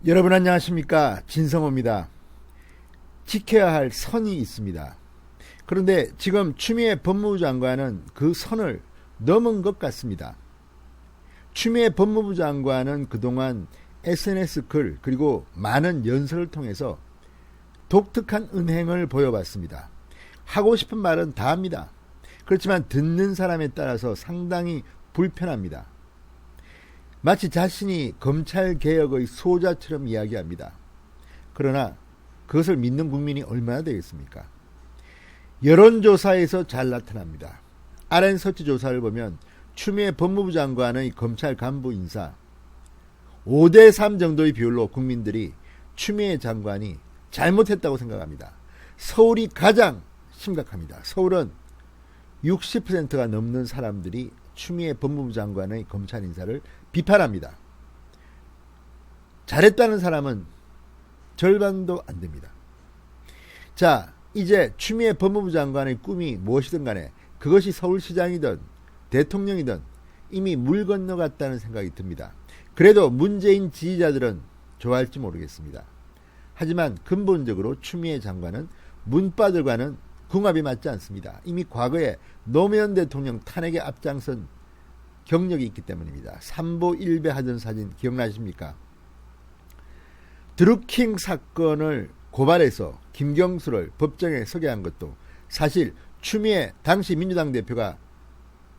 여러분 안녕하십니까, 진성호입니다. 지켜야 할 선이 있습니다. 그런데 지금 추미애 법무부 장관은 그 선을 넘은 것 같습니다. 추미애 법무부 장관은 그동안 SNS 글 그리고 많은 연설을 통해서 독특한 은행을 보여봤습니다. 하고 싶은 말은 다 합니다. 그렇지만 듣는 사람에 따라서 상당히 불편합니다. 마치 자신이 검찰개혁의 수호자처럼 이야기합니다. 그러나 그것을 믿는 국민이 얼마나 되겠습니까? 여론조사에서 잘 나타납니다. RN서치 조사를 보면 추미애 법무부 장관의 검찰 간부 인사 5대3 정도의 비율로 국민들이 추미애 장관이 잘못했다고 생각합니다. 서울이 가장 심각합니다. 서울은 60%가 넘는 사람들이 추미애 법무부 장관의 검찰 인사를 비판합니다. 잘했다는 사람은 절반도 안 됩니다. 자, 이제 추미애 법무부 장관의 꿈이 무엇이든 간에 그것이 서울시장이든 대통령이든 이미 물 건너갔다는 생각이 듭니다. 그래도 문재인 지지자들은 좋아할지 모르겠습니다. 하지만 근본적으로 추미애 장관은 문바들과는 궁합이 맞지 않습니다. 이미 과거에 노무현 대통령 탄핵에 앞장선 경력이 있기 때문입니다. 삼보 1배 하던 사진 기억나십니까? 드루킹 사건을 고발해서 김경수를 법정에 서게 한 것도 사실 추미애 당시 민주당 대표가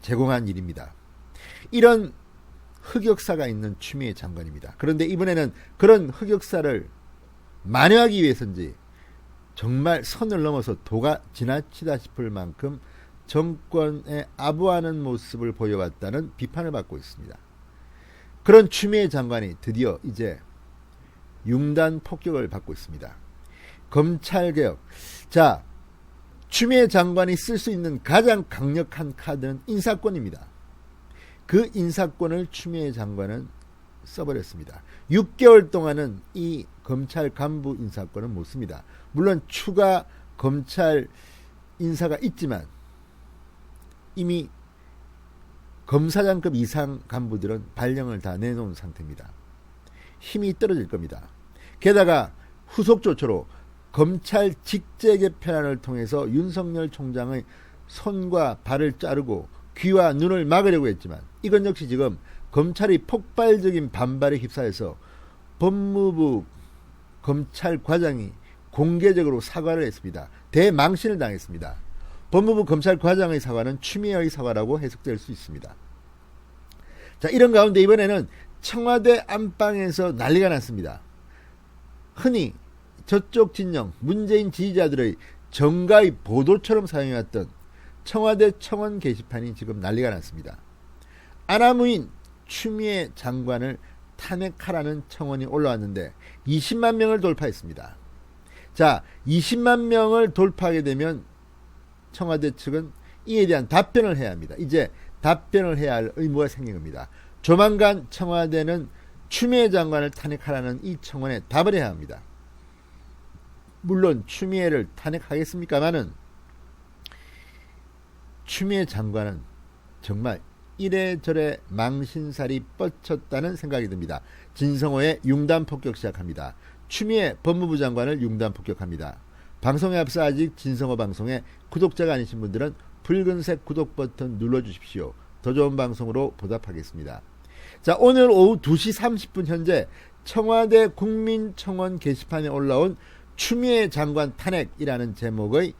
제공한 일입니다. 이런 흑역사가 있는 추미애 장관입니다. 그런데 이번에는 그런 흑역사를 만회하기 위해서인지 정말 선을 넘어서 도가 지나치다 싶을 만큼 정권에 아부하는 모습을 보여왔다는 비판을 받고 있습니다. 그런 추미애 장관이 드디어 이제 융단 폭격을 받고 있습니다. 검찰개혁. 자, 추미애 장관이 쓸 수 있는 가장 강력한 카드는 인사권입니다. 그 인사권을 추미애 장관은 써버렸습니다. 6개월 동안은 이 검찰 간부 인사권은 못 씁니다. 물론 추가 검찰 인사가 있지만 이미 검사장급 이상 간부들은 발령을 다 내놓은 상태입니다. 힘이 떨어질 겁니다. 게다가 후속 조처로 검찰 직제 개편안을 통해서 윤석열 총장의 손과 발을 자르고 귀와 눈을 막으려고 했지만 이건 역시 지금 검찰이 폭발적인 반발에 휩싸여서 법무부 검찰과장이 공개적으로 사과를 했습니다. 대망신을 당했습니다. 법무부 검찰과장의 사과는 추미애의 사과라고 해석될 수 있습니다. 자, 이런 가운데 이번에는 청와대 안방에서 난리가 났습니다. 흔히 저쪽 진영 문재인 지지자들의 정가의 보도처럼 사용해왔던 청와대 청원 게시판이 지금 난리가 났습니다. 아나무인 추미애 장관을 탄핵하라는 청원이 올라왔는데 20만 명을 돌파했습니다. 자, 20만 명을 돌파하게 되면 청와대 측은 이에 대한 답변을 해야 합니다. 이제 답변을 해야 할 의무가 생긴 겁니다. 조만간 청와대는 추미애 장관을 탄핵하라는 이 청원에 답을 해야 합니다. 물론 추미애를 탄핵하겠습니까마는 추미애 장관은 정말 이래저래 망신살이 뻗쳤다는 생각이 듭니다. 진성호의 융단 폭격 시작합니다. 추미애 법무부 장관을 융단 폭격합니다. 방송에 앞서 아직 진성호 방송에 구독자가 아니신 분들은 붉은색 구독 버튼 눌러주십시오. 더 좋은 방송으로 보답하겠습니다. 자, 오늘 오후 2시 30분 현재 청와대 국민청원 게시판에 올라온 추미애 장관 탄핵이라는 제목의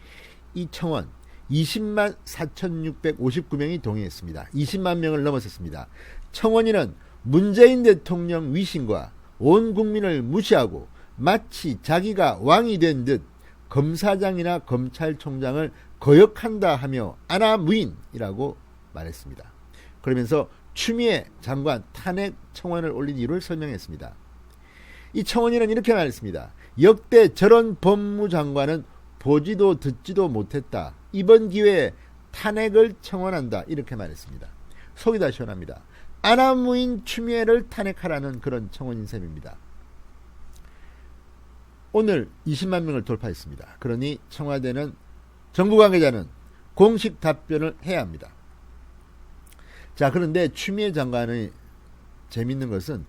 이 청원 20만 4,659명이 동의했습니다. 20만 명을 넘어섰습니다. 청원인은 문재인 대통령 위신과 온 국민을 무시하고 마치 자기가 왕이 된 듯 검사장이나 검찰총장을 거역한다 하며 아나무인이라고 말했습니다. 그러면서 추미애 장관 탄핵 청원을 올린 이유를 설명했습니다. 이 청원인은 이렇게 말했습니다. 역대 저런 법무장관은 보지도 듣지도 못했다. 이번 기회에 탄핵을 청원한다. 이렇게 말했습니다. 속이 다 시원합니다. 아나무인 추미애를 탄핵하라는 그런 청원인 셈입니다. 오늘 20만 명을 돌파했습니다. 그러니 청와대는 정부 관계자는 공식 답변을 해야 합니다. 자, 그런데 추미애 장관의 재밌는 것은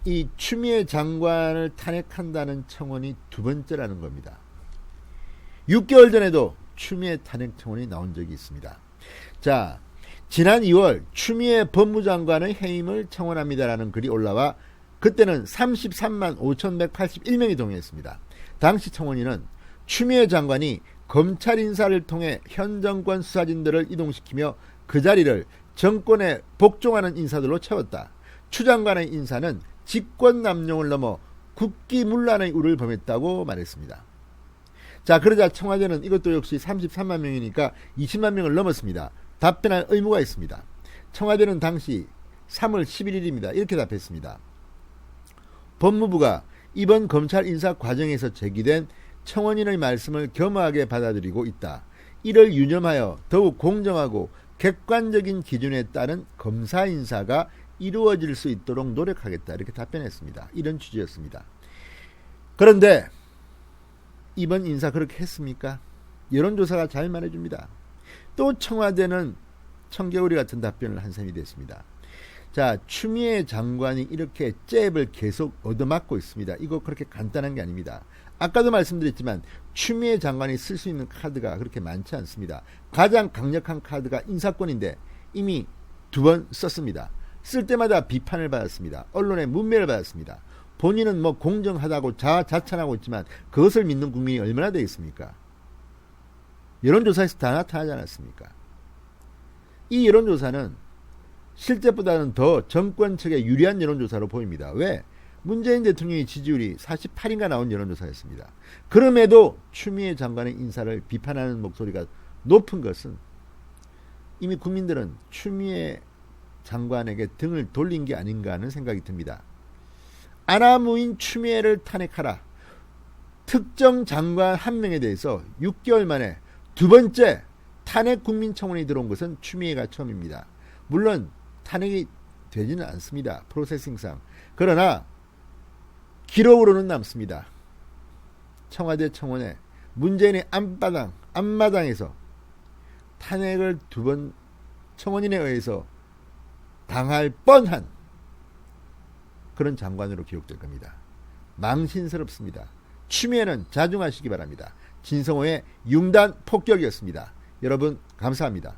이 추미애 장관을 탄핵한다는 청원이 두 번째라는 겁니다. 6개월 전에도 추미애 탄핵 청원이 나온 적이 있습니다. 자, 지난 2월 추미애 법무장관의 해임을 청원합니다라는 글이 올라와 그때는 33만 5,181명이 동의했습니다. 당시 청원인은 추미애 장관이 검찰 인사를 통해 현 정권 수사진들을 이동시키며 그 자리를 정권에 복종하는 인사들로 채웠다. 추 장관의 인사는 직권 남용을 넘어 국기문란의 우를 범했다고 말했습니다. 자, 그러자 청와대는 이것도 역시 33만 명이니까 20만 명을 넘었습니다. 답변할 의무가 있습니다. 청와대는 당시 3월 11일입니다. 이렇게 답했습니다. 법무부가 이번 검찰 인사 과정에서 제기된 청원인의 말씀을 겸허하게 받아들이고 있다. 이를 유념하여 더욱 공정하고 객관적인 기준에 따른 검사 인사가 이루어질 수 있도록 노력하겠다. 이렇게 답변했습니다. 이런 취지였습니다. 그런데 이번 인사 그렇게 했습니까? 여론조사가 잘 말해줍니다. 또 청와대는 청개구리 같은 답변을 한 셈이 됐습니다. 자, 추미애 장관이 이렇게 잽을 계속 얻어맞고 있습니다. 이거 그렇게 간단한 게 아닙니다. 아까도 말씀드렸지만 추미애 장관이 쓸 수 있는 카드가 그렇게 많지 않습니다. 가장 강력한 카드가 인사권인데 이미 2번 썼습니다. 쓸 때마다 비판을 받았습니다. 언론의 문매를 받았습니다. 본인은 뭐 공정하다고 자찬하고 있지만 그것을 믿는 국민이 얼마나 되겠습니까? 여론조사에서 다 나타나지 않았습니까? 이 여론조사는 실제보다는 더 정권 측에 유리한 여론조사로 보입니다. 왜? 문재인 대통령의 지지율이 48인가 나온 여론조사였습니다. 그럼에도 추미애 장관의 인사를 비판하는 목소리가 높은 것은 이미 국민들은 추미애 장관에게 등을 돌린 게 아닌가 하는 생각이 듭니다. 아나무인 추미애를 탄핵하라. 특정 장관 한 명에 대해서 6개월 만에 두 번째 탄핵 국민청원이 들어온 것은 추미애가 처음입니다. 물론 탄핵이 되지는 않습니다. 프로세싱상. 그러나 기록으로는 남습니다. 청와대 청원에 문재인의 앞마당에서 탄핵을 2번 청원인에 의해서 당할 뻔한 그런 장관으로 기록될 겁니다. 망신스럽습니다. 추미애는 자중하시기 바랍니다. 진성호의 융단 폭격이었습니다. 여러분 감사합니다.